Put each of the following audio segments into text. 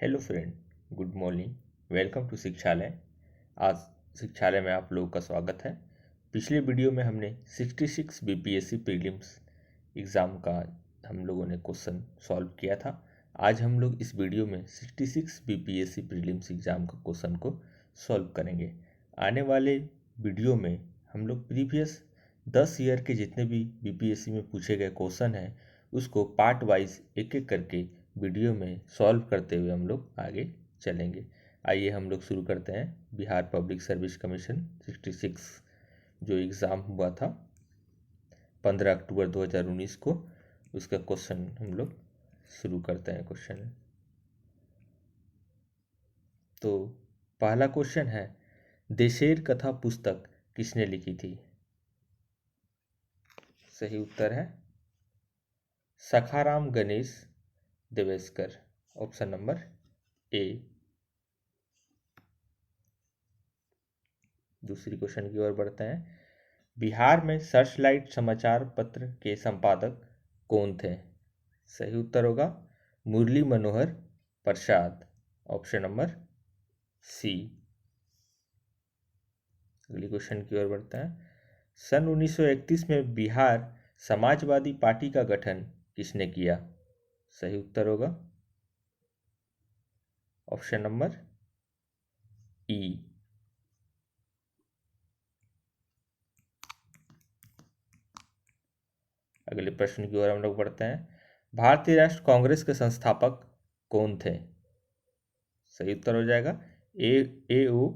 Hello friend, good morning. Welcome to Shikshalaya. आज शिक्षालय में आप लोगों का स्वागत है। पिछले वीडियो में हमने 66 बीपीएससी प्रीलिम्स एग्ज़ाम का हम लोगों ने क्वेश्चन सॉल्व किया था। आज हम लोग इस वीडियो में 66 बीपीएससी प्रीलिम्स एग्ज़ाम का क्वेश्चन को सॉल्व करेंगे। आने वाले वीडियो में हम लोग प्रीवियस 10 ईयर के जितने भी बीपीएससी में पूछे गए क्वेश्चन हैं उसको पार्ट वाइज एक एक करके वीडियो में सॉल्व करते हुए हम लोग आगे चलेंगे। आइए हम लोग शुरू करते हैं। बिहार पब्लिक सर्विस कमीशन 66 जो एग्ज़ाम हुआ था 15 अक्टूबर 2019 को, उसका क्वेश्चन हम लोग शुरू करते हैं। क्वेश्चन तो पहला क्वेश्चन है, देशेर कथा पुस्तक किसने लिखी थी? सही उत्तर है Sakharam Ganesh Deuskar, option number A. दूसरी क्वेश्चन की ओर बढ़ते हैं। बिहार में सर्चलाइट समाचार पत्र के संपादक कौन थे? सही उत्तर होगा मुरली मनोहर प्रसाद, ऑप्शन नंबर सी। अगली क्वेश्चन की ओर बढ़ते हैं। सन 1931 में बिहार समाजवादी पार्टी का गठन किसने किया? सही उत्तर होगा ऑप्शन नंबर ई। अगले प्रश्न की ओर हम लोग बढ़ते हैं। भारतीय राष्ट्र कांग्रेस के संस्थापक कौन थे? सही उत्तर हो जाएगा ए ओ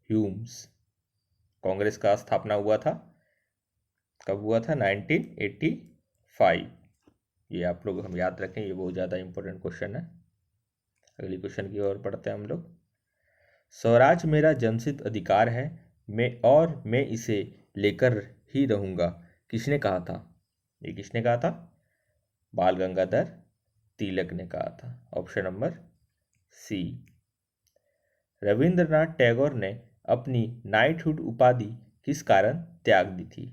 ह्यूम्स। कांग्रेस का स्थापना हुआ था, कब हुआ था? 1985। ये आप लोग हम याद रखें, ये बहुत ज़्यादा इंपॉर्टेंट क्वेश्चन है। अगली क्वेश्चन की ओर बढ़ते हैं हम लोग। स्वराज मेरा जन्मसिद्ध अधिकार है, मैं इसे लेकर ही रहूंगा, किसने कहा था? ये किसने कहा था? बाल गंगाधर तिलक ने कहा था, option number C. Rabindranath Tagore ने अपनी नाइटहुड उपाधि किस कारण त्याग दी थी?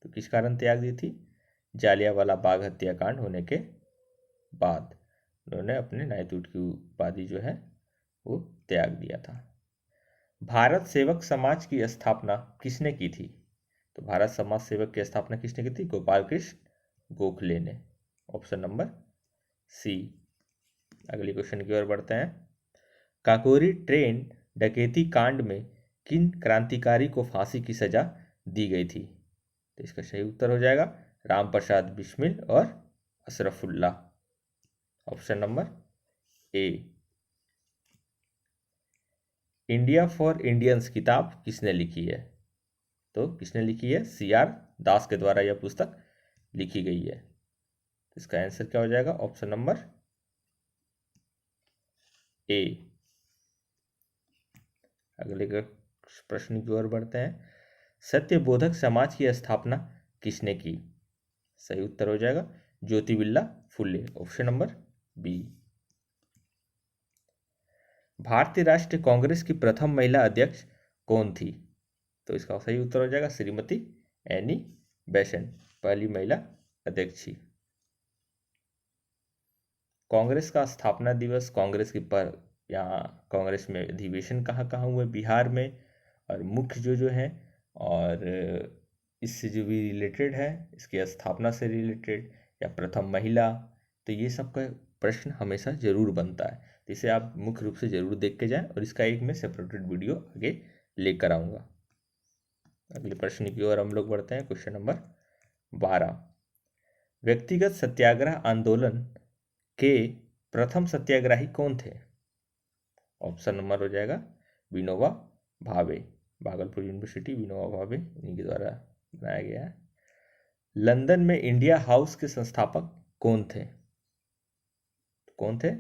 तो किस कारण त्याग दी थी? जालियांवाला बाग हत्याकांड होने के बाद उन्होंने अपने नाइटहुड की उपाधि जो है वो त्याग दिया था। भारत सेवक समाज की स्थापना किसने की थी? तो भारत समाज सेवक की स्थापना किसने की थी? गोपाल कृष्ण गोखले ने, ऑप्शन नंबर सी। अगली क्वेश्चन की ओर बढ़ते हैं। काकोरी ट्रेन डकैती कांड में किन क्रांतिकारी को फांसी की सजा दी गई थी? तो इसका सही उत्तर हो जाएगा राम प्रसाद बिस्मिल और Ashfaqulla, option number A. India for Indians किताब किसने लिखी है? तो किसने लिखी है? CR दास के द्वारा यह पुस्तक लिखी गई है। इसका आंसर क्या हो जाएगा? ऑप्शन नंबर ए। अगले प्रश्न की ओर बढ़ते हैं। सत्यबोधक समाज की स्थापना किसने की? सही उत्तर हो जाएगा ज्योतिबिल्ला फुले, ऑप्शन नंबर बी। भारतीय राष्ट्रीय कांग्रेस की प्रथम महिला अध्यक्ष कौन थी? तो इसका सही उत्तर हो जाएगा श्रीमती एनी बेसेंट, पहली महिला अध्यक्ष थी। कांग्रेस का स्थापना दिवस, कांग्रेस की पर यहाँ कांग्रेस में अधिवेशन कहाँ कहाँ हुए बिहार में, और मुख्य जो जो है, और इससे जो भी रिलेटेड है, इसकी स्थापना से रिलेटेड या प्रथम महिला, तो ये सब का प्रश्न हमेशा जरूर बनता है। तो इसे आप मुख्य रूप से जरूर देख के जाएं, और इसका एक मैं सेपरेटेड वीडियो आगे लेकर आऊँगा। अगले प्रश्न की ओर हम लोग बढ़ते हैं। Question number 12। व्यक्तिगत सत्याग्रह आंदोलन के प्रथम सत्याग्रही कौन थे? ऑप्शन नंबर हो जाएगा विनोबा भावे, भागलपुर यूनिवर्सिटी विनोबा भावे इन्हीं के द्वारा बनाया गया है। लंदन में इंडिया हाउस के संस्थापक कौन थे? कौन थे?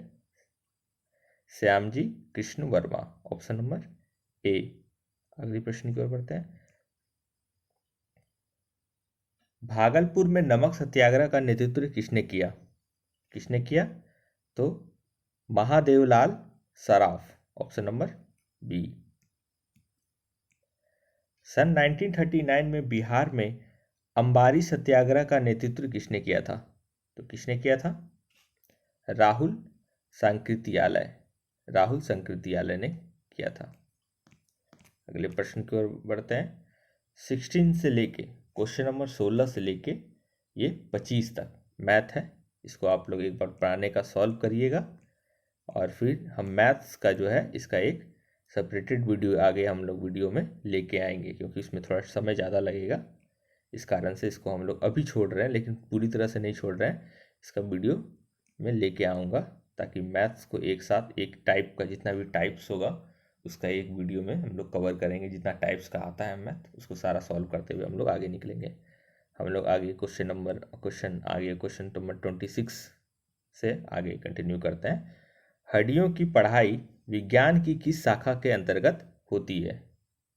श्यामजी कृष्ण वर्मा, ऑप्शन नंबर ए। अगली प्रश्न की ओर बढ़ते हैं। भागलपुर में नमक सत्याग्रह का नेतृत्व किसने किया? किसने किया? तो महादेवलाल सराफ, ऑप्शन नंबर बी। सन 1939 में बिहार में अंबारी सत्याग्रह का नेतृत्व किसने किया था? तो किसने किया था? राहुल सांकृत्यालय, राहुल संकृतियालय ने किया था। अगले प्रश्न की ओर बढ़ते हैं। 16 से लेके क्वेश्चन नंबर 16 से लेके ये 25 तक मैथ है, इसको आप लोग एक बार पढ़ाने का सॉल्व करिएगा और फिर हम मैथ्स का जो है इसका एक सेपरेटेड वीडियो आगे हम लोग वीडियो में लेके आएंगे, क्योंकि इसमें थोड़ा समय ज़्यादा लगेगा। इस कारण से इसको हम लोग अभी छोड़ रहे हैं, लेकिन पूरी तरह से नहीं छोड़ रहे हैं। इसका वीडियो में लेके आऊँगा ताकि मैथ्स को एक साथ एक टाइप का जितना भी टाइप्स होगा उसका एक वीडियो में हम लोग कवर करेंगे। जितना टाइप्स का आता है मैथ उसको सारा सॉल्व करते हुए हम लोग आगे निकलेंगे। हम लोग आगे क्वेश्चन नंबर 26 से आगे कंटिन्यू करते हैं। हड्डियों की पढ़ाई विज्ञान की किस शाखा के अंतर्गत होती है?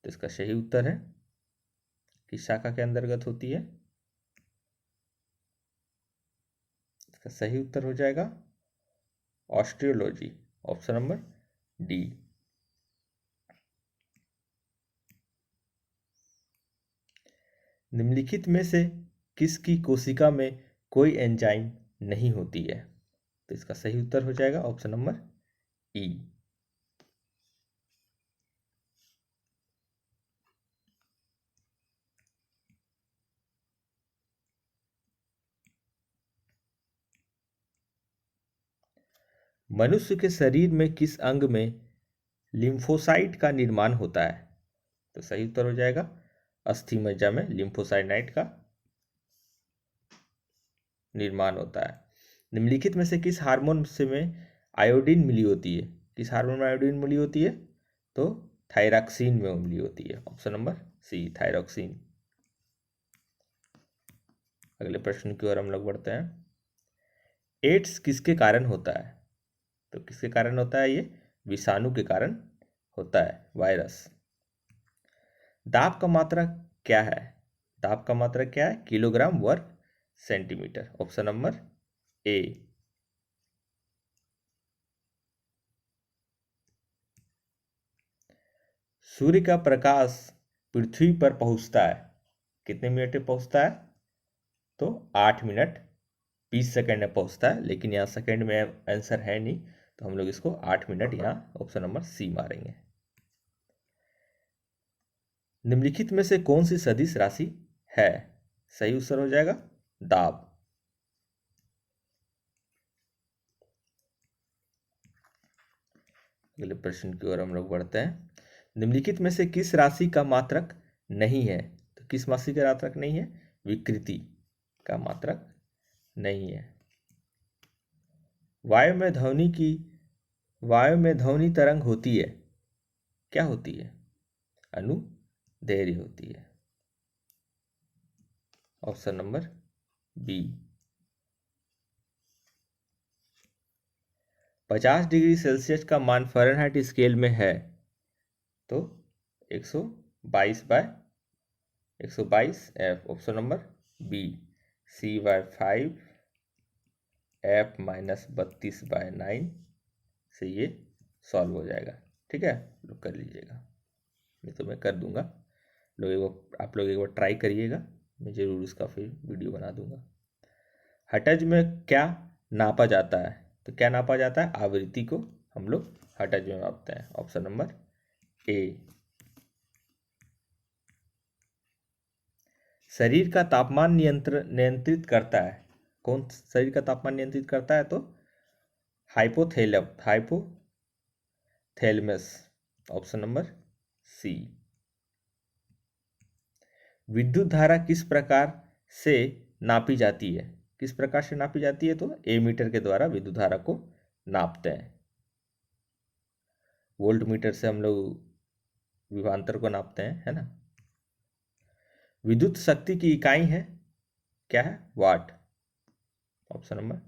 तो इसका सही उत्तर है किस शाखा के अंतर्गत होती है? इसका सही उत्तर हो जाएगा ऑस्टियोलॉजी, ऑप्शन नंबर डी। निम्नलिखित में से किसकी कोशिका में कोई एंजाइम नहीं होती है? तो इसका सही उत्तर हो जाएगा ऑप्शन नंबर ई। मनुष्य के शरीर में किस अंग में लिम्फोसाइट का निर्माण होता है? तो सही उत्तर हो जाएगा अस्थि मज्जा में लिम्फोसाइनाइट का निर्माण होता है। निम्नलिखित में से किस हार्मोन से में आयोडीन मिली होती है? किस हार्मोन में आयोडीन मिली होती है? तो थायरॉक्सिन में मिली होती है, ऑप्शन नंबर सी थायरॉक्सिन। अगले प्रश्न की ओर हम लोग बढ़ते हैं। एड्स किसके कारण होता है? तो किसके कारण होता है? ये विषाणु के कारण होता है, वायरस। दाब का मात्रा क्या है? दाब का मात्रा क्या है? किलोग्राम वर्ग सेंटीमीटर, ऑप्शन नंबर ए। सूर्य का प्रकाश पृथ्वी पर पहुंचता है कितने मिनट में पहुंचता है? तो 8 मिनट 20 सेकंड में पहुंचता है, लेकिन यहाँ सेकंड में आंसर है नहीं, तो हम लोग इसको 8 मिनट यहाँ ऑप्शन नंबर सी मारेंगे। निम्नलिखित में से कौन सी सदिश राशि है? सही उत्तर हो जाएगा दाब। अगले प्रश्न की ओर हम लोग बढ़ते हैं। निम्नलिखित में से किस राशि का मात्रक नहीं है? तो किस राशि का मात्रक नहीं है? विकृति का मात्रक नहीं है। वायु में ध्वनि तरंग होती है, क्या होती है? अनुदैर्घ्य होती है, option number B. 50 degree Celsius का मान फ़ारेनहाइट स्केल में है तो 122 F, option number B. C/5 F -32/9 से ये सॉल्व हो जाएगा। ठीक है, लोग कर लीजिएगा, नहीं तो मैं कर दूंगा। आप लोग एक बार ट्राई करिएगा, मैं ज़रूर इसका फिर वीडियो बना दूंगा। हटज में क्या नापा जाता है? तो क्या नापा जाता है? आवृत्ति को हम लोग हटज में मापते हैं, ऑप्शन नंबर ए। शरीर का तापमान नियंत्रित करता है, कौन शरीर का तापमान नियंत्रित करता है? तो हाइपोथैलेमस, ऑप्शन नंबर सी। विद्युत धारा किस प्रकार से नापी जाती है? किस प्रकार से नापी जाती है? तो एमीटर के द्वारा विद्युत धारा को नापते हैं। वोल्ट मीटर से हम लोग विभवांतर को नापते हैं, है ना। विद्युत शक्ति की इकाई है, क्या है? वाट, ऑप्शन नंबर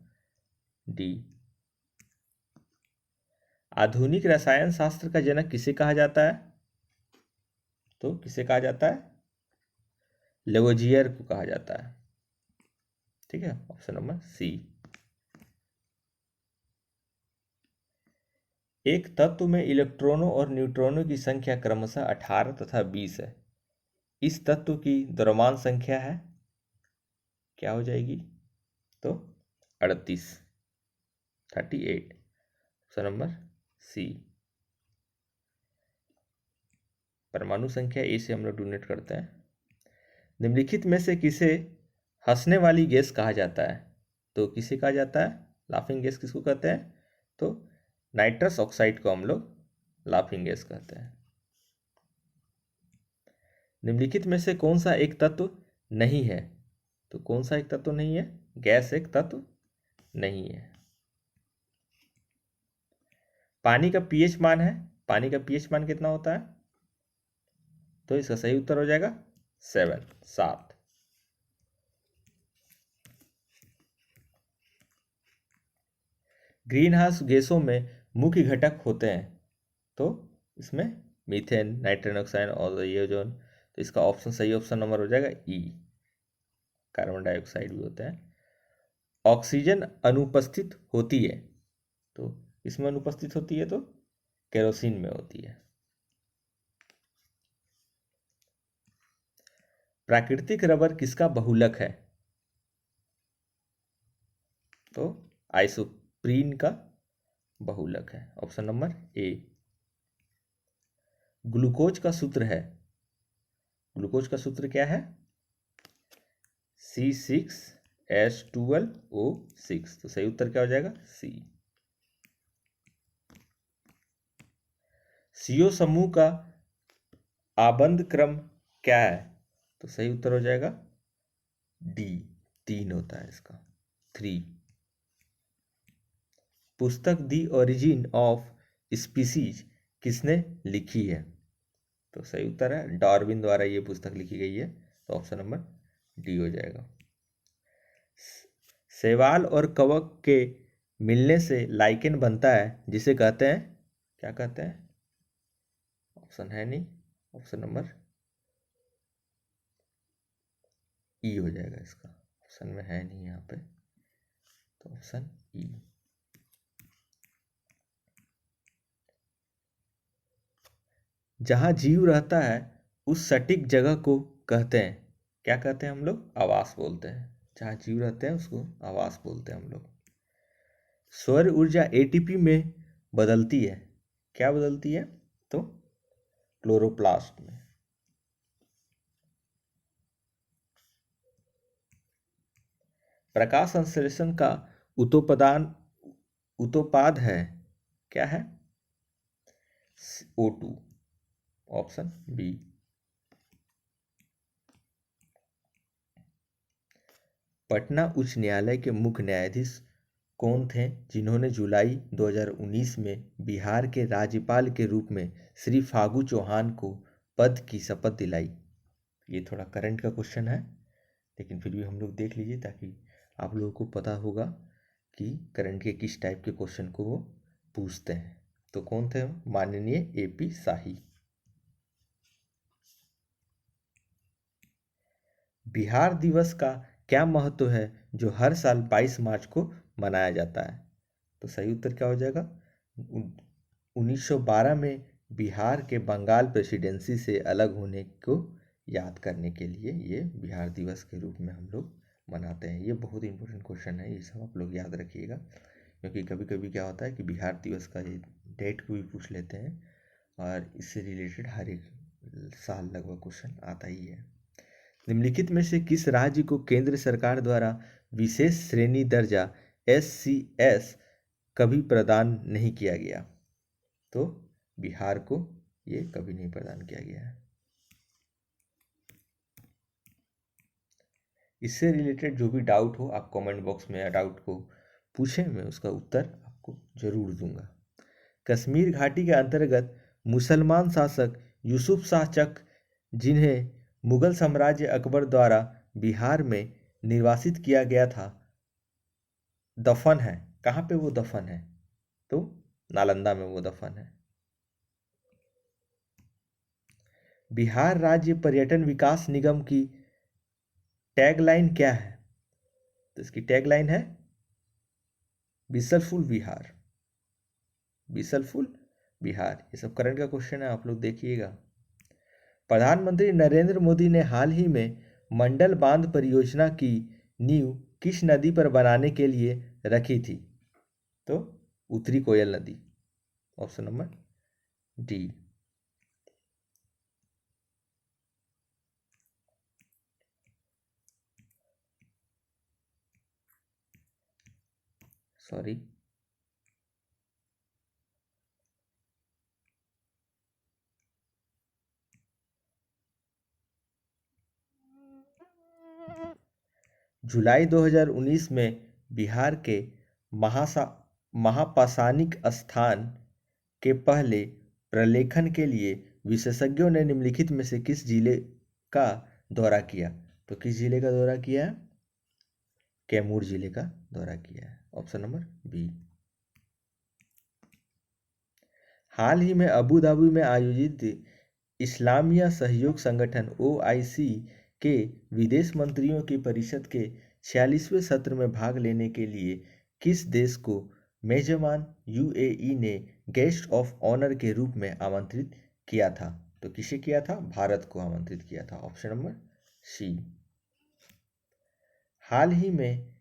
डी। आधुनिक रसायन शास्त्र का जनक किसे कहा जाता है? तो किसे कहा जाता है? लेवोजियर को कहा जाता है। ठीक है, ऑप्शन नंबर सी। एक तत्व में इलेक्ट्रॉनों और न्यूट्रॉनों की संख्या क्रमशः 18 तथा 20 है। इस तत्व की द्रव्यमान संख्या है, क्या हो जाएगी? तो 38, ऑप्शन नंबर सी। परमाणु संख्या ए से हम लोग डोनेट करते हैं। निम्नलिखित में से किसे हंसने वाली गैस कहा जाता है? तो किसे कहा जाता है? लाफिंग गैस किसको कहते हैं? तो नाइट्रस ऑक्साइड को हम लोग लाफिंग गैस कहते हैं। निम्नलिखित में से कौन सा एक तत्व नहीं है? तो कौन सा एक तत्व नहीं है? गैस एक तत्व नहीं है। पानी का पीएच मान है, पानी का पीएच मान कितना होता है? तो इसका सही उत्तर हो जाएगा 7। ग्रीन हाउस गैसों में मुख्य घटक होते हैं, तो इसमें मीथेन, नाइट्रोजन ऑक्साइड और ये ओजोन। तो इसका ऑप्शन सही ऑप्शन नंबर हो जाएगा ई, कार्बन डाइऑक्साइड भी होता है। ऑक्सीजन अनुपस्थित होती है, तो इसमें अनुपस्थित होती है तो केरोसिन में होती है। प्राकृतिक रबर किसका बहुलक है? तो आइसोप्रीन का बहुलक है, ऑप्शन नंबर ए। ग्लूकोज का सूत्र है, ग्लूकोज का सूत्र क्या है? C6H12O6। तो सही उत्तर क्या हो जाएगा? सी। CO समूह का आबंध क्रम क्या है? तो सही उत्तर हो जाएगा डी, 3 होता है इसका, 3। पुस्तक दी ओरिजिन ऑफ स्पीसीज किसने लिखी है? तो सही उत्तर है डार्विन द्वारा ये पुस्तक लिखी गई है, तो ऑप्शन नंबर डी हो जाएगा। शैवाल और कवक के मिलने से लाइकेन बनता है, जिसे कहते हैं, क्या कहते हैं? ऑप्शन है नहीं, ऑप्शन नंबर ई हो जाएगा इसका, ऑप्शन में है नहीं यहाँ पे, तो ऑप्शन ई। जहाँ जीव रहता है उस सटीक जगह को कहते हैं, क्या कहते हैं हम लोग? आवास बोलते हैं। जहाँ जीव रहते हैं उसको आवास बोलते हैं हम लोग। सौर ऊर्जा एटीपी में बदलती है, क्या बदलती है? तो क्लोरोप्लास्ट में। प्रकाश संश्लेषण का उतोपाद है, क्या है? O2, option B. पटना उच्च न्यायालय के मुख्य न्यायाधीश कौन थे जिन्होंने जुलाई 2019 में बिहार के राज्यपाल के रूप में श्री फागू चौहान को पद की शपथ दिलाई? ये थोड़ा करंट का क्वेश्चन है, लेकिन फिर भी हम लोग देख लीजिए ताकि आप लोगों को पता होगा कि करंट के किस टाइप के क्वेश्चन को वो पूछते हैं। तो कौन थे? माननीय AP शाही। बिहार दिवस का क्या महत्व है जो हर साल 22 मार्च को मनाया जाता है? तो सही उत्तर क्या हो जाएगा? 1912 में बिहार के बंगाल प्रेसिडेंसी से अलग होने को याद करने के लिए ये बिहार दिवस के रूप में हम लोग मनाते हैं। ये बहुत इंपॉर्टेंट क्वेश्चन है, ये सब आप लोग याद रखिएगा, क्योंकि कभी कभी क्या होता है कि बिहार दिवस का ये डेट को भी पूछ लेते हैं और इससे रिलेटेड हर एक साल लगभग क्वेश्चन आता ही है। निम्नलिखित में से किस राज्य को केंद्र सरकार द्वारा विशेष श्रेणी दर्जा SCS कभी प्रदान नहीं किया गया? तो बिहार को ये कभी नहीं प्रदान किया गया है। इससे रिलेटेड जो भी डाउट हो आप कमेंट बॉक्स में डाउट को पूछें, मैं उसका उत्तर आपको जरूर दूंगा। कश्मीर घाटी के अंतर्गत मुसलमान शासक यूसुफ शाह चक, जिन्हें मुगल साम्राज्य अकबर द्वारा बिहार में निर्वासित किया गया था, दफन है, कहाँ पे वो दफन है? तो नालंदा में वो दफन है। बिहार राज्य पर्यटन विकास निगम की टैगलाइन क्या है? तो इसकी टैगलाइन है बीसलफुल बिहार, बीसलफुल बिहार। ये सब करंट का क्वेश्चन है, आप लोग देखिएगा। प्रधानमंत्री नरेंद्र मोदी ने हाल ही में मंडल बांध परियोजना की नींव किस नदी पर बनाने के लिए रखी थी? तो उत्तरी कोयल नदी। Option number D. सॉरी, जुलाई 2019 में बिहार के महासा महापाषाणिक स्थान के पहले प्रलेखन के लिए विशेषज्ञों ने निम्नलिखित में से किस जिले का दौरा किया? तो किस जिले का दौरा किया है? कैमूर जिले का दौरा किया है। Option number B. हाल ही में अबू धाबी में आयोजित इस्लामिया सहयोग संगठन OIC के विदेश मंत्रियों की परिषद के 46वें सत्र में भाग लेने के लिए किस देश को मेजबान UAE ने गेस्ट ऑफ ऑनर के रूप में आमंत्रित किया था? तो किसे किया था? भारत को आमंत्रित किया था। ऑप्शन नंबर सी। हाल ही में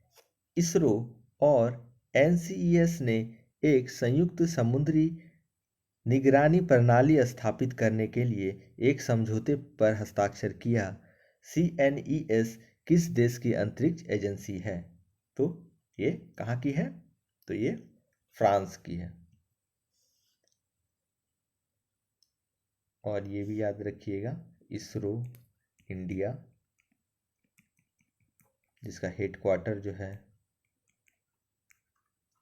इसरो और NCES ने एक संयुक्त समुद्री निगरानी प्रणाली स्थापित करने के लिए एक समझौते पर हस्ताक्षर किया। CNES किस देश की अंतरिक्ष एजेंसी है? तो ये कहाँ की है? तो ये फ्रांस की है। और ये भी याद रखिएगा, इसरो इंडिया, जिसका हेडक्वार्टर जो है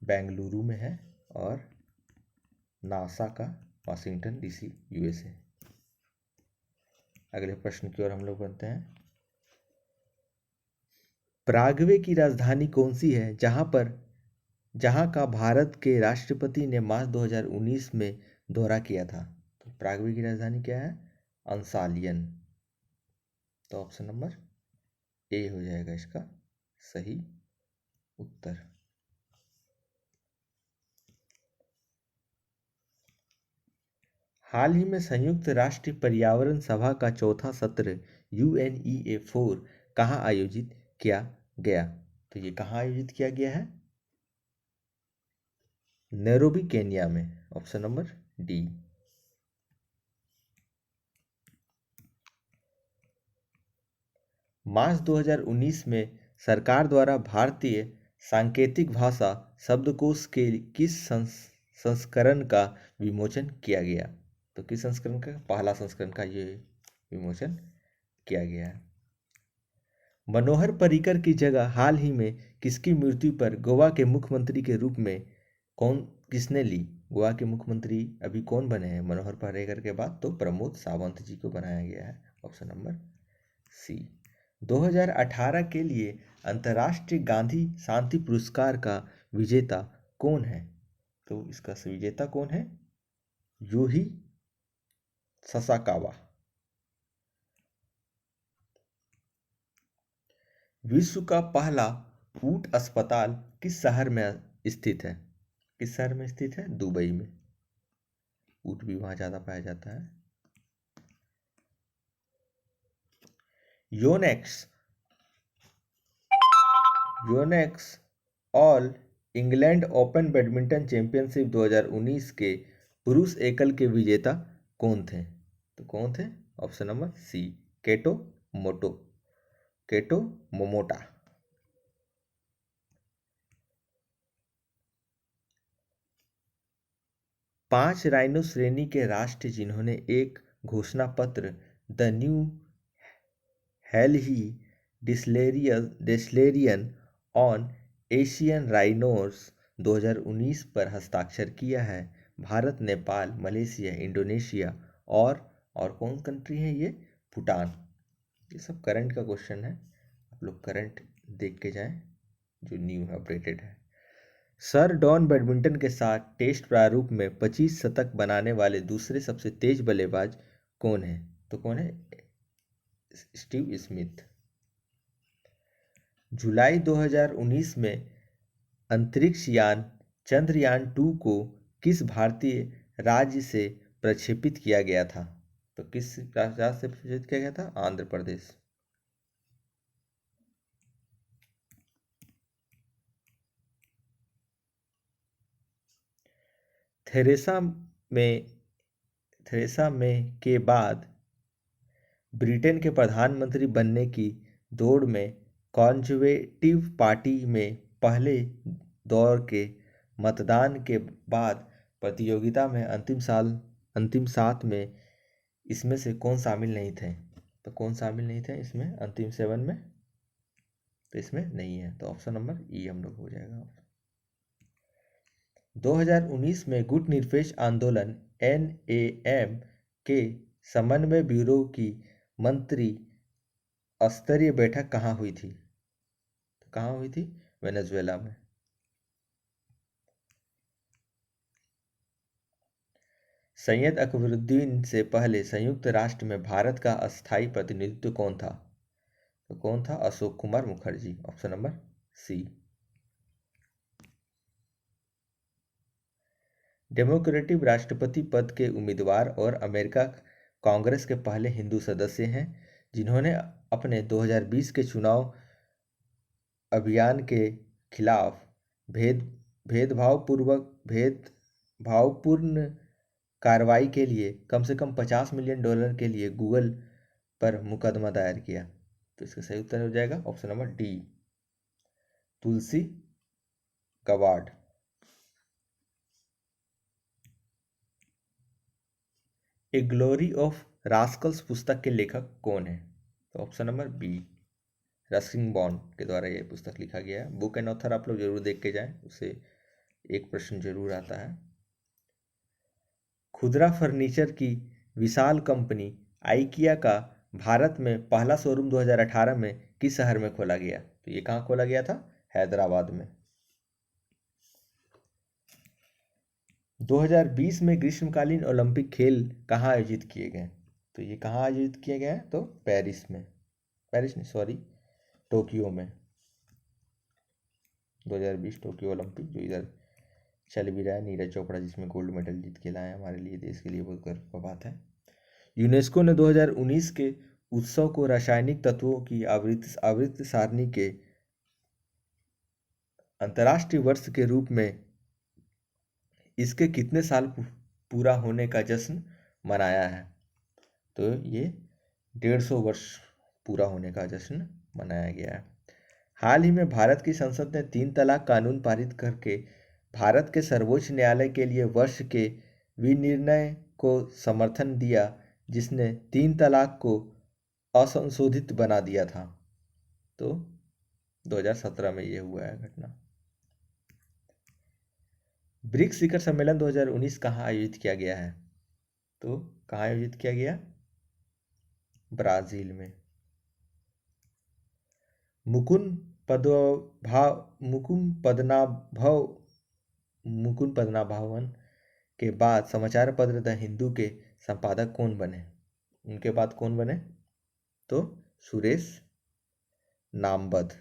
बेंगलुरु में है, और नासा का वाशिंगटन DC USA। अगले प्रश्न की ओर हम लोग बढ़ते हैं। पराग्वे की राजधानी कौन सी है जहां का भारत के राष्ट्रपति ने मार्च 2019 में दौरा किया था? तो पराग्वे की राजधानी क्या है? अंसालियन। तो ऑप्शन नंबर ए हो जाएगा इसका सही उत्तर। हाल ही में संयुक्त राष्ट्र पर्यावरण सभा का चौथा सत्र UNEA4 कहाँ आयोजित किया गया? तो ये कहाँ आयोजित किया गया है? नैरोबी केन्या में। Option number D. मार्च 2019 में सरकार द्वारा भारतीय सांकेतिक भाषा शब्दकोश के किस संस्करण का विमोचन किया गया? तो किस संस्करण का? पहला संस्करण का ये विमोचन किया गया है। मनोहर पर्रिकर की जगह हाल ही में किसकी मृत्यु पर गोवा के मुख्यमंत्री के रूप में किसने ली? गोवा के मुख्यमंत्री अभी कौन बने हैं मनोहर पर्रिकर के बाद? तो प्रमोद सावंत जी को बनाया गया है। ऑप्शन नंबर सी। 2018 के लिए अंतर्राष्ट्रीय गांधी शांति पुरस्कार का विजेता कौन है? तो इसका विजेता कौन है? यूही ससाकावा। विश्व का पहला ऊंट अस्पताल किस शहर में स्थित है? किस शहर में स्थित है? दुबई में। ऊंट भी वहां ज्यादा पाया जाता है। Yonex all England open badminton championship 2019 के पुरुष एकल के विजेता कौन थे? तो कौन थे? Option number C. Kento Momota. 5 rhino श्रेणी के राष्ट्र जिन्होंने एक घोषणा पत्र the New Delhi declaration on Asian rhinos 2019 पर हस्ताक्षर किया है। भारत, नेपाल, मलेशिया, इंडोनेशिया और कौन कंट्री है ये? भूटान। ये सब करंट का क्वेश्चन है, आप लोग करंट देख के जाएं जो न्यू है, अपडेटेड है। सर डॉन बैडमिंटन के साथ टेस्ट प्रारूप में 25 शतक बनाने वाले दूसरे सबसे तेज बल्लेबाज कौन है? तो कौन है? Steve Smith. जुलाई 2019 में अंतरिक्ष यान चंद्रयान-2 को किस भारतीय राज्य से प्रक्षेपित किया गया था? तो किस राज्य से प्रक्षेपित किया गया था? आंध्र प्रदेश। थेरेसा में थेरेसा मे के बाद ब्रिटेन के प्रधानमंत्री बनने की दौड़ में कंजर्वेटिव पार्टी में पहले दौर के मतदान के बाद प्रतियोगिता में अंतिम सात में इसमें से कौन शामिल नहीं थे? तो कौन शामिल नहीं थे इसमें अंतिम 7 में? तो इसमें नहीं है, तो ऑप्शन नंबर ई हम लोग हो जाएगा। 2019 में गुट निरपेक्ष आंदोलन NAM के समन्वय ब्यूरो की मंत्री स्तरीय बैठक कहाँ हुई थी? तो कहाँ हुई थी? वेनेजुएला में। सैयद अकबरुद्दीन से पहले संयुक्त राष्ट्र में भारत का अस्थायी प्रतिनिधित्व कौन था? तो कौन था? Ashok Kumar Mukherjee, option number C. Democratic राष्ट्रपति पद के उम्मीदवार और अमेरिका कांग्रेस के पहले हिंदू सदस्य हैं जिन्होंने अपने 2020 के चुनाव अभियान के खिलाफ भेदभावपूर्ण कार्रवाई के लिए कम से कम $50 मिलियन के लिए गूगल पर मुकदमा दायर किया। तो इसका सही उत्तर हो जाएगा option number D, Tulsi Gabbard. A glory of rascals पुस्तक के लेखक कौन है? तो option number B, Ruskin Bond के द्वारा यह पुस्तक लिखा गया है। बुक एंड ऑथर आप लोग जरूर देख के जाएं, उससे एक प्रश्न जरूर आता है। खुदरा फर्नीचर की विशाल कंपनी आइकिया का भारत में पहला शोरूम 2018 में किस शहर में खोला गया? तो ये कहाँ खोला गया था? हैदराबाद में। 2020 में ग्रीष्मकालीन ओलंपिक खेल कहाँ आयोजित किए गए? तो ये कहाँ आयोजित किए गए हैं? तो पेरिस में, पेरिस नहीं सॉरी, टोक्यो में। 2020 टोक्यो ओलंपिक जो इधर चल भी रहा है, नीरज चोपड़ा जिसमें गोल्ड मेडल जीत के लाए, हमारे लिए, देश के लिए बहुत गर्व की बात है। यूनेस्को ने 2019 के उत्सव को रासायनिक तत्वों की आवृत्ति सारणी के अंतर्राष्ट्रीय वर्ष के रूप में इसके कितने साल पूरा होने का जश्न मनाया है? तो ये 150 वर्ष पूरा होने का जश्न मनाया गया है। हाल ही में भारत की संसद ने 3 तलाक कानून पारित करके भारत के सर्वोच्च न्यायालय के लिए वर्ष के विनिर्णय को समर्थन दिया जिसने 3 तलाक को असंशोधित बना दिया था। तो 2017 में ये हुआ है घटना। ब्रिक्स शिखर सम्मेलन 2019 कहाँ आयोजित किया गया है? तो कहाँ आयोजित किया गया? ब्राजील में। मुकुंद पद्मनाभन के बाद समाचार पत्र द हिंदू के संपादक कौन बने? उनके बाद कौन बने? तो सुरेश नामबद।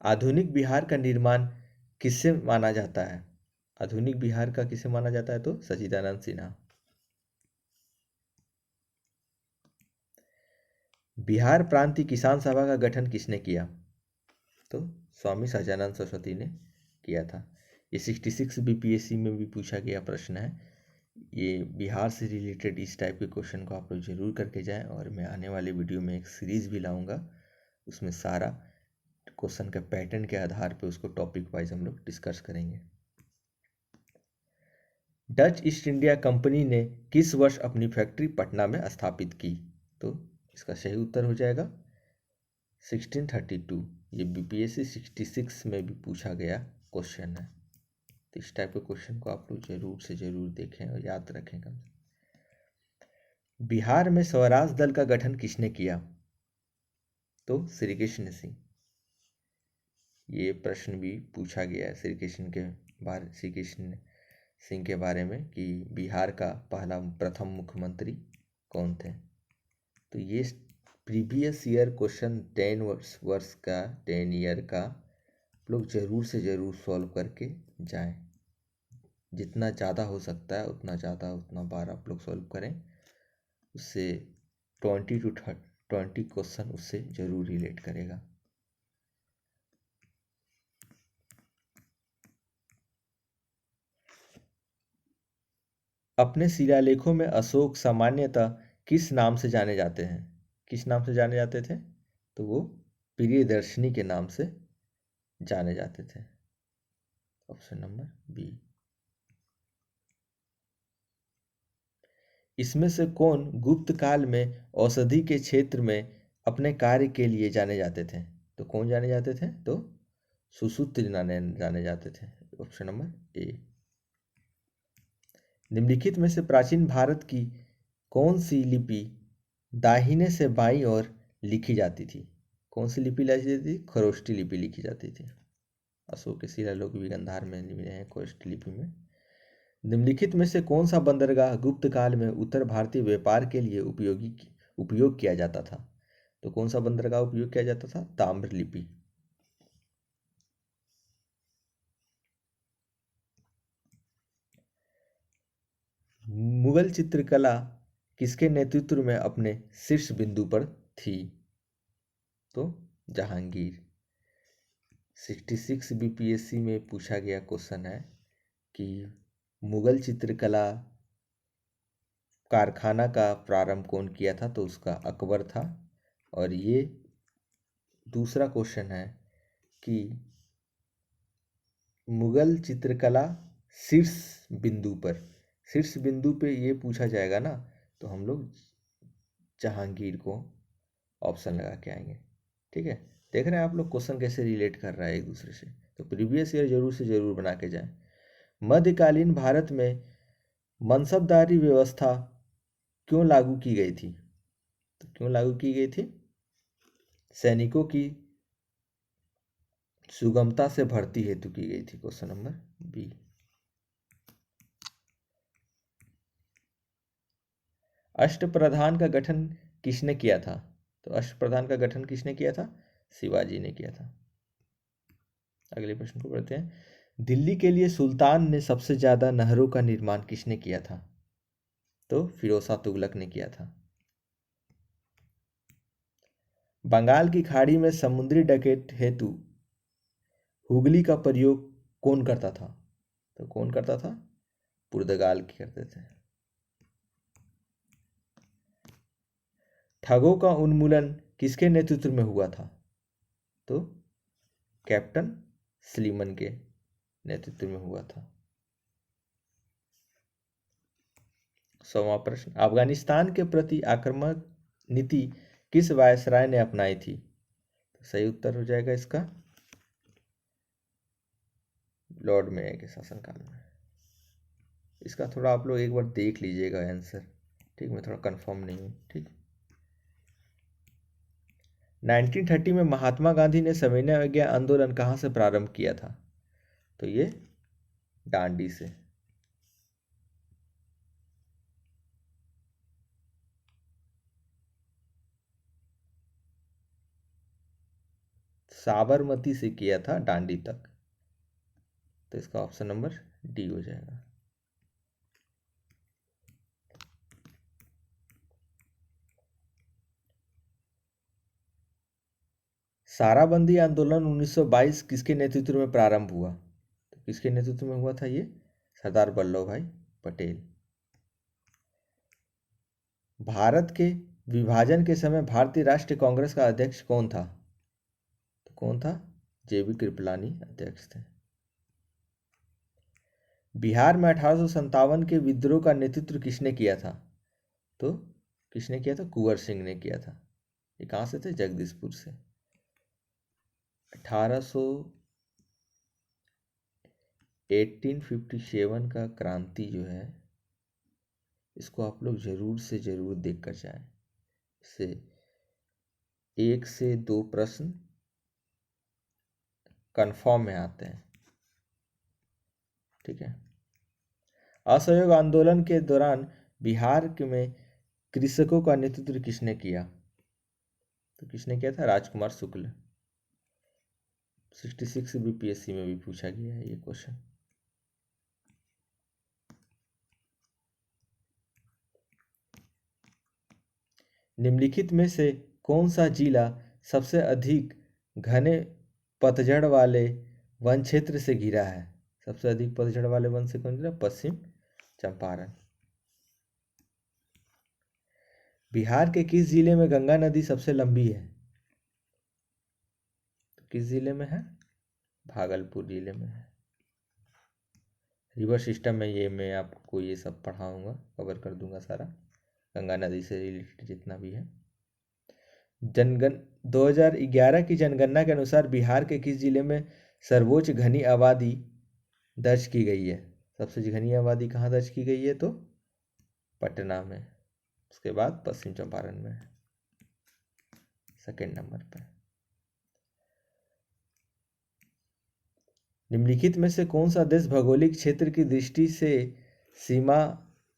आधुनिक बिहार का निर्माण किससे माना जाता है? आधुनिक बिहार का किसे माना जाता है? तो सच्चिदानंद सिन्हा। बिहार प्रांतीय किसान सभा का गठन किसने किया? तो स्वामी सहजानंद सरस्वती ने किया था। ये 66 बीपीएससी में भी पूछा गया प्रश्न है। ये बिहार से रिलेटेड इस टाइप के क्वेश्चन को आप लोग जरूर करके जाएं, और मैं आने वाले वीडियो में एक सीरीज भी लाऊंगा, उसमें सारा क्वेश्चन के पैटर्न के आधार पे उसको टॉपिक वाइज हम लोग डिस्कस करेंगे। डच ईस्ट इंडिया कंपनी ने किस वर्ष अपनी फैक्ट्री पटना में स्थापित की? तो इसका सही उत्तर हो जाएगा 1632। ये बीपीएससी 66 में भी पूछा गया क्वेश्चन है। तो इस टाइप के क्वेश्चन को आप लोग जरूर से जरूर देखें और याद रखें। बिहार में स्वराज दल का गठन किसने किया? तो श्री कृष्ण सिंह। ये प्रश्न भी पूछा गया है श्री कृष्ण सिंह के बारे में कि बिहार का प्रथम मुख्यमंत्री कौन थे। तो ये प्रीवियस ईयर क्वेश्चन 10 ईयर का लोग ज़रूर से ज़रूर सॉल्व करके जाएं। जितना ज़्यादा हो सकता है उतना बार आप लोग सॉल्व करें, उससे 20 to 20 क्वेश्चन उससे ज़रूर रिलेट करेगा। अपने शिलालेखों में अशोक सामान्यतः किस नाम से जाने जाते हैं? किस नाम से जाने जाते थे? तो वो प्रियदर्शनी के नाम से जाने जाते थे। Option number B. इसमें से कौन गुप्त काल में औषधि के क्षेत्र में अपने कार्य के लिए जाने जाते थे? तो कौन जाने जाते थे? तो सुश्रुत जाने जाते थे। ऑप्शन नंबर ए। निम्नलिखित में से प्राचीन भारत की कौन सी लिपि दाहिने से बाईं ओर लिखी जाती थी? कौन सी लिपि लिखी जाती थी? खरोष्टी लिपि लिखी जाती थी। अशोक के शिलालेख भी गांधार में मिले हैं खरोष्टी लिपि में। निम्नलिखित में से कौन सा बंदरगाह गुप्त काल में उत्तर भारतीय व्यापार के लिए उपयोग किया जाता था? तो कौन सा बंदरगाह उपयोग किया जाता था? ताम्रलिपि। मुगल चित्रकला किसके नेतृत्व में अपने शीर्ष बिंदु पर थी? तो जहांगीर। 66 बीपीएससी में पूछा गया क्वेश्चन है कि मुगल चित्रकला कारखाना का प्रारंभ कौन किया था? तो उसका अकबर था। और ये दूसरा क्वेश्चन है कि मुगल चित्रकला शीर्ष बिंदु पर, शीर्ष बिंदु पे ये पूछा जाएगा ना, तो हम लोग जहांगीर को ऑप्शन लगा के आएंगे। ठीक है, देख रहे हैं आप लोग क्वेश्चन कैसे रिलेट कर रहा है एक दूसरे से। तो प्रीवियस ईयर जरूर से जरूर बना के जाएं। मध्यकालीन भारत में मनसबदारी व्यवस्था क्यों लागू की गई थी? तो क्यों लागू की गई थी? सैनिकों की सुगमता से भर्ती हेतु की गई थी। Question number B. अष्टप्रधान का गठन किसने किया था? तो अष्टप्रधान का गठन किसने किया था? शिवाजी ने किया था। अगले प्रश्न को पढ़ते हैं। दिल्ली के लिए सुल्तान ने सबसे ज्यादा नहरों का निर्माण किसने किया था? तो फिरोज शाह तुगलक ने किया था। बंगाल की खाड़ी में समुद्री डकैत हेतु हुगली का प्रयोग कौन करता था? तो कौन करता था? पुर्तगाल करते थे। ठगों का उन्मूलन किसके नेतृत्व में हुआ था? तो कैप्टन स्लीमन के नेतृत्व में हुआ था। 100वां प्रश्न। अफगानिस्तान के प्रति आक्रामक नीति किस वायसराय ने अपनाई थी? तो सही उत्तर हो जाएगा इसका लॉर्ड मेयो के शासनकाल में। इसका थोड़ा आप लोग एक बार देख लीजिएगा आंसर। ठीक, मैं थोड़ा कंफर्म नहीं हूँ। ठीक, 1930 में महात्मा गांधी ने सविनय अवज्ञा आंदोलन कहाँ से प्रारंभ किया था? तो ये डांडी से। साबरमती से किया था डांडी तक। तो इसका ऑप्शन नंबर डी हो जाएगा। साराबंदी आंदोलन 1922 किसके नेतृत्व में प्रारंभ हुआ? तो किसके नेतृत्व में हुआ था ये? सरदार वल्लभ भाई पटेल। भारत के विभाजन के समय भारतीय राष्ट्रीय कांग्रेस का अध्यक्ष कौन था? तो कौन था? जेबी कृपलानी अध्यक्ष थे। बिहार में 1857 के विद्रोह का नेतृत्व किसने किया था? तो किसने किया था? कुंवर सिंह ने किया था। ये कहाँ से थे? जगदीशपुर से। 1857 का क्रांति जो है, इसको आप लोग जरूर से जरूर देख कर जाएं। इससे 1 से 2 प्रश्न कंफर्म में आते हैं। ठीक है। असहयोग आंदोलन के दौरान बिहार में कृषकों का नेतृत्व किसने किया? तो किसने किया था? राजकुमार शुक्ल। 66 बीपीएससी में भी पूछा गया है ये क्वेश्चन। निम्नलिखित में से कौन सा जिला सबसे अधिक घने पतझड़ वाले वन क्षेत्र से घिरा है? सबसे अधिक पतझड़ वाले वन से कौन घिरा? पश्चिम चंपारण। बिहार के किस जिले में गंगा नदी सबसे लंबी है? किस जिले में है? भागलपुर जिले में है। रिवर सिस्टम में ये मैं आपको ये सब पढ़ाऊंगा, कवर कर दूंगा सारा, गंगा नदी से रिलेटेड जितना भी है। जनगण 2011 की जनगणना के अनुसार बिहार के किस जिले में सर्वोच्च घनी आबादी दर्ज की गई है? सबसे घनी आबादी कहाँ दर्ज की गई है? तो पटना में। उसके बाद पश्चिम चंपारण में है सेकेंड नंबर पे। निम्नलिखित में से कौन सा देश भौगोलिक क्षेत्र की दृष्टि से सीमा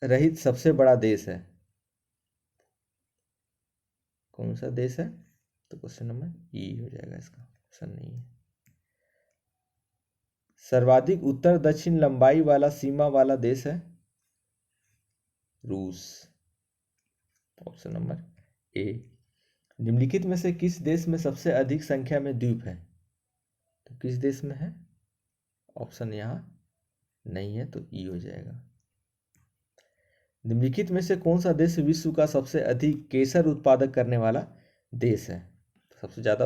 रहित सबसे बड़ा देश है? कौन सा देश है? तो क्वेश्चन नंबर ई हो जाएगा, इसका ऑप्शन नहीं है। सर्वाधिक उत्तर दक्षिण लंबाई वाला सीमा वाला देश है रूस, ऑप्शन नंबर ए। निम्नलिखित में से किस देश में सबसे अधिक संख्या में द्वीप है? तो किस देश में है? ऑप्शन यहाँ नहीं है, तो ई हो जाएगा। निम्नलिखित में से कौन सा देश विश्व का सबसे अधिक केसर उत्पादक करने वाला देश है? सबसे ज़्यादा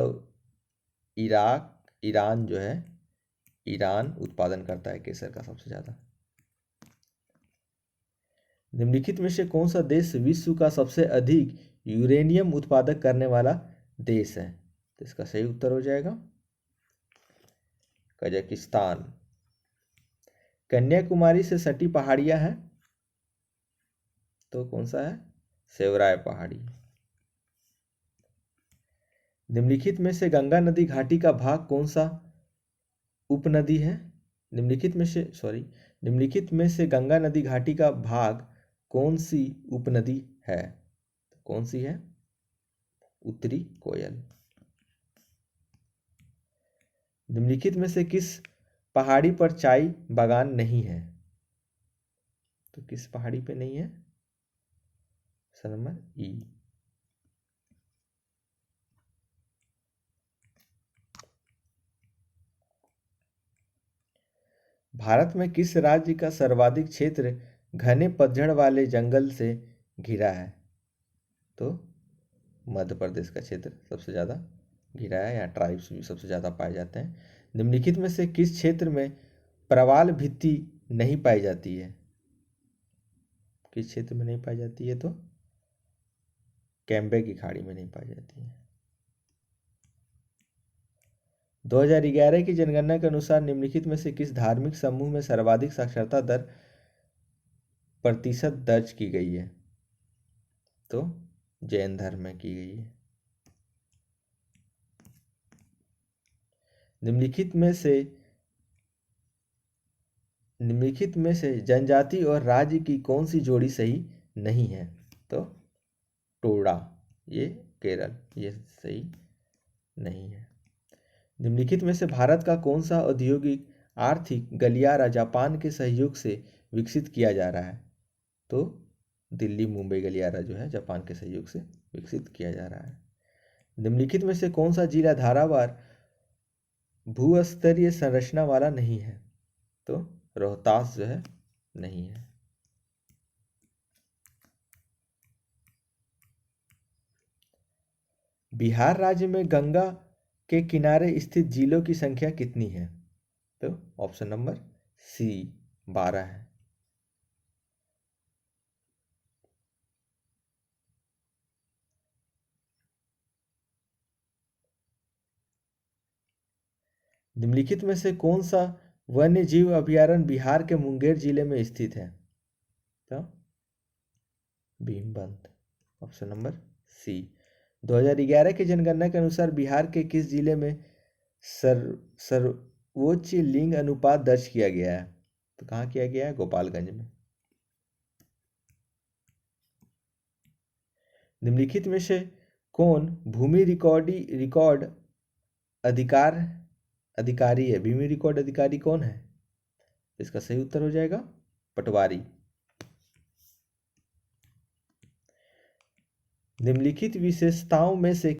ईरान जो है, ईरान उत्पादन करता है केसर का सबसे ज़्यादा। निम्नलिखित में से कौन सा देश विश्व का सबसे अधिक यूरेनियम उत्पादक करने वाला देश है? तो इसका सही उत्तर हो जाएगा कजाकिस्तान। कन्याकुमारी से सटी पहाड़ियां हैं, तो कौन सा है? सेवराय पहाड़ी। निम्नलिखित में से गंगा नदी घाटी का भाग कौन सा उपनदी है? निम्नलिखित में से गंगा नदी घाटी का भाग कौन सी उपनदी है? कौन सी है? उत्तरी कोयल। निम्नलिखित में से किस पहाड़ी पर चाय बागान नहीं है? तो किस पहाड़ी पे नहीं है? ऑप्शन नंबर ई। भारत में किस राज्य का सर्वाधिक क्षेत्र घने पतझड़ वाले जंगल से घिरा है? तो मध्य प्रदेश का क्षेत्र सबसे ज़्यादा घिरा है, यहाँ ट्राइब्स भी सबसे ज़्यादा पाए जाते हैं। निम्नलिखित में से किस क्षेत्र में प्रवाल भित्ति नहीं पाई जाती है? किस क्षेत्र में नहीं पाई जाती है? तो कैम्बे की खाड़ी में नहीं पाई जाती है। 2011 की जनगणना के अनुसार निम्नलिखित में से किस धार्मिक समूह में सर्वाधिक साक्षरता दर प्रतिशत दर्ज की गई है? तो जैन धर्म में की गई है। निम्नलिखित में से जनजाति और राज्य की कौन सी जोड़ी सही नहीं है? तो टोडा, ये केरल, ये सही नहीं है। निम्नलिखित में से भारत का कौन सा औद्योगिक आर्थिक गलियारा जापान के सहयोग से विकसित किया जा रहा है? तो दिल्ली मुंबई गलियारा जो है जापान के सहयोग से विकसित किया जा रहा है। निम्नलिखित में से कौन सा जिला धारावार भूस्तरीय संरचना वाला नहीं है? तो रोहतास जो है नहीं है। बिहार राज्य में गंगा के किनारे स्थित जिलों की संख्या कितनी है? तो ऑप्शन नंबर सी 12 है। निम्नलिखित में से कौन सा वन्य जीव अभयारण्य बिहार के मुंगेर जिले में स्थित है? तो भीमबंध, ऑप्शन नंबर सी। 2011 की जनगणना के अनुसार बिहार के किस जिले में सर्वोच्च लिंग अनुपात दर्ज किया गया है? तो कहाँ किया गया है? गोपालगंज में। निम्नलिखित में से कौन भूमि रिकॉर्ड अधिकारी है? भूमि रिकॉर्ड अधिकारी कौन है? इसका सही उत्तर हो जाएगा पटवारी। निम्नलिखित विशेषताओं में से